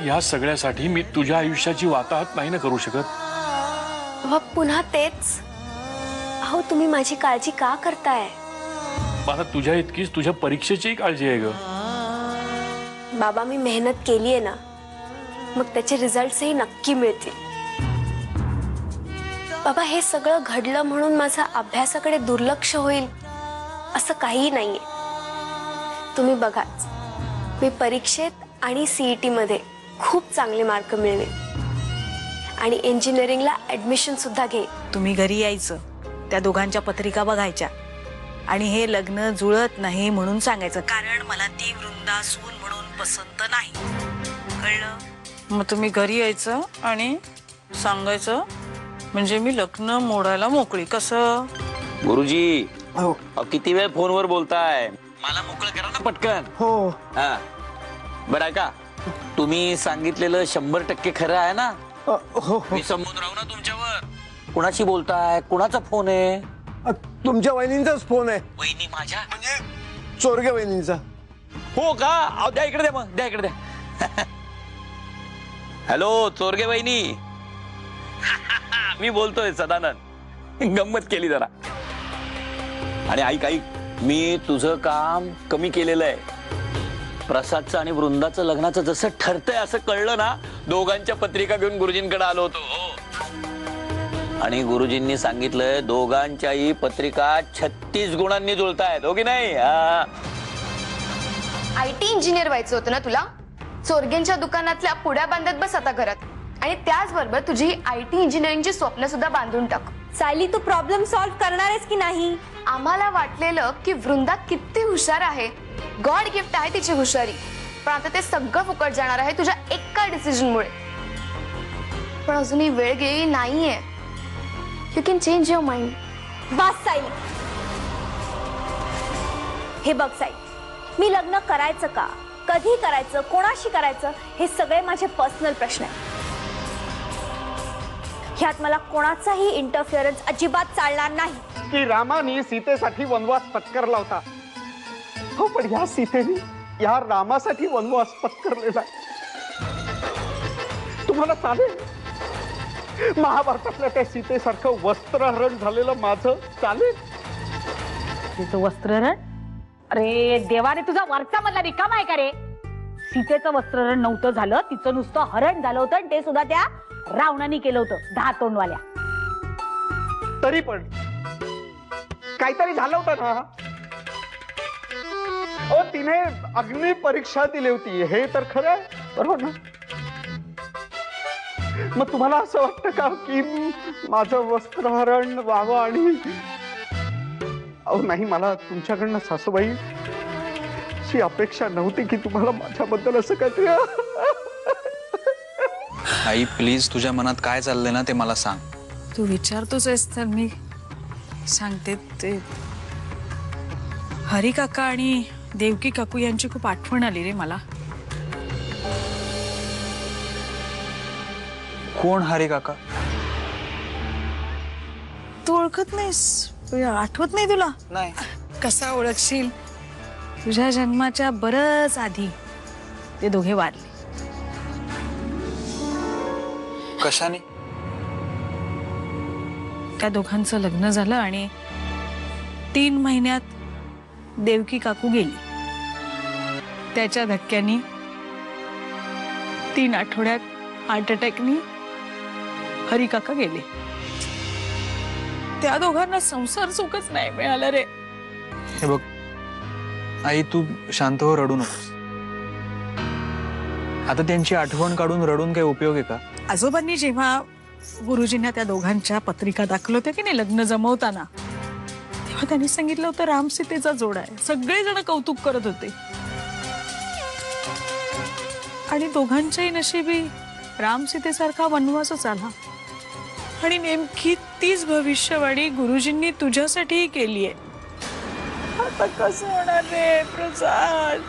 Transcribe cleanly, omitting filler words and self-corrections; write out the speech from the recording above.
या सगळ्यासाठी मी तुझ्या आयुष्याची वाताहत नाही ना करू शकत। पुन्हा तेच। अहो तुम्ही माझी काळजी का करताय? मला तुझ्या इतकीच तुझ्या परीक्षेची काळजी आहे ग। बाबा मी मेहनत केली आहे ना, मग त्याचे रिझल्ट्सही नक्की मिळतील। बाबा हे सगळं घडलं म्हणून माझा अभ्यासाकडे दुर्लक्ष होईल असं काही नाहीये। तुम्ही बघाच, मी परीक्षेत आणि सीईटी मध्ये खूप चांगले मार्क मिळवेन आणि इंजिनिअरिंगला ऍडमिशन सुद्धा घेईन। तुम्ही घरी यायचं, त्या दोघांच्या पत्रिका बघायच्या आणि हे लग्न जुळत नाही म्हणून सांगायचं, कारण मला ती वृंदा सून म्हणून पसंत नाही, कळलं? मग तुम्ही घरी यायचं आणि सांगायचं, म्हणजे मी लग्न मोडायला मोकळी। कसं गुरुजी? हो किती वेळ फोनवर बोलताय? मला मोकळं करा ना पटकन। हो हा बरं का, तुम्ही सांगितलेलं 100% खरं आहे ना? हो मी समोर राहू ना तुमच्यावर? कुणाशी बोलताय? कुणाचा फोन आहे? तुमच्या वहिनींचाच फोन आहे। वहिनी माझ्या म्हणजे चोरगे वहिनींचा। हो का? अहो द्या इकडे, द्या मग, द्या इकडे द्या। हॅलो चोरगे वहिनी, मी बोलतोय सदानंद। गंमत केली जरा। आणि ऐक ऐक, मी तुझं काम कमी केलेलं आहे। प्रसादचं आणि वृंदाचं लग्नाचं जसं ठरतंय असं कळलं ना, दोघांच्या पत्रिका घेऊन गुरुजींकडे आलो होतो। हो, आणि गुरुजींनी सांगितलंय दोघांच्याही पत्रिका 36 गुणांनी जुळतायत, हो की नाही? आयटी इंजिनियर व्हायचं होतं ना तुला? चोरगेंच्या दुकानातल्या पुड्या बांधत बस आता घरात, आणि त्याचबरोबर तुझी आयटी इंजिनिअरिंगची स्वप्न सुद्धा बांधून टाक। सायली तू प्रॉब्लेम सॉल्व्ह करणार आहेस की नाही? आम्हाला वाटलेलं की वृंदा किती हुशार आहे, गॉड गिफ्ट आहे तिची हुशारी, पण आता ते सगळं फुकट जाणार आहे तुझ्या एका डिसिजनमुळे। पण अजूनही वेळ गेली नाहीये, you can change your mind. बस सायली, हे बघ सायली, मी लग्न करायचं का, कधी करायचं, कोणाशी करायचं, हे सगळे माझे पर्सनल प्रश्न आहेत। ह्यात मला कोणाचाही इंटरफिअरन्स अजिबात चालणार नाही। की रामाने सीतेसाठी वनवास पत्करला होता, हो पण ह्या सीतेने या रामासाठी वनवास पत्करलेला। तुम्हाला चालेल महाभारतातल्या त्या सीतेसारखं वस्त्रहरण झालेलं माझं चालेल? तिचं वस्त्रहरण? अरे देवाने तुझा वरचा मधला रिकामा आहे का रे? सीतेचं वस्त्रहरण नव्हतं झालं, तिचं नुसतं हरण झालं होतं, आणि ते सुद्धा त्या रावणाने केलं होतं, 10 तोंडवाल्या। तरी पण काहीतरी झालं होतं ना? ओ तिने अग्नी परीक्षा दिली होती, हे तर खरं आहे, बरोबर ना? मग तुम्हाला असं वाटतं का की माझं वस्त्रहरण व्हावं? आणि अहो नाही, मला तुमच्याकडनं सासूबाई अशी अपेक्षा नव्हती की तुम्हाला माझ्याबद्दल असं काहीतरी। आई प्लीज, तुझ्या मनात काय चाललंय ना ते मला सांग। तू विचारतोच आहेस तर मी सांगते। ते हरी काका आणि देवकी काकू यांची खूप आठवण आली रे मला। कोण हरी काका? तू ओळखत नाहीस? आठवत नाही तुला? नाही। कसा ओळखशील? तुझ्या जन्माच्या बरंच आधी ते दोघे वारले। कशाने? त्या दोघांचं लग्न झालं आणि 3 महिन्यात देवकी काकू गेली। त्याच्या धक्क्यानी 3 आठवड्यात हार्ट अटॅकनी हरी काका गेले। त्या दोघांना संसार सुखच नाही मिळालं रे। हे बघ आई, तू शांत हो, रडू नकोस। आता त्यांची आठवण काढून रडून काही उपयोग आहे का? आजोबांनी जेव्हा गुरुजींना त्या दोघांच्या पत्रिका दाखल होत्या की नाही लग्न जमवताना, तेव्हा त्यांनी सांगितलं होतं राम सीतेचा जोडा आहे। सगळेजण कौतुक करत होते, आणि दोघांच्याही नशिबी राम सीतेसारखा वनवासच आला। आणि नेमकी तीच भविष्यवाणी गुरुजींनी तुझ्यासाठीही केली आहे। आता कसं होणार रे प्रसाद?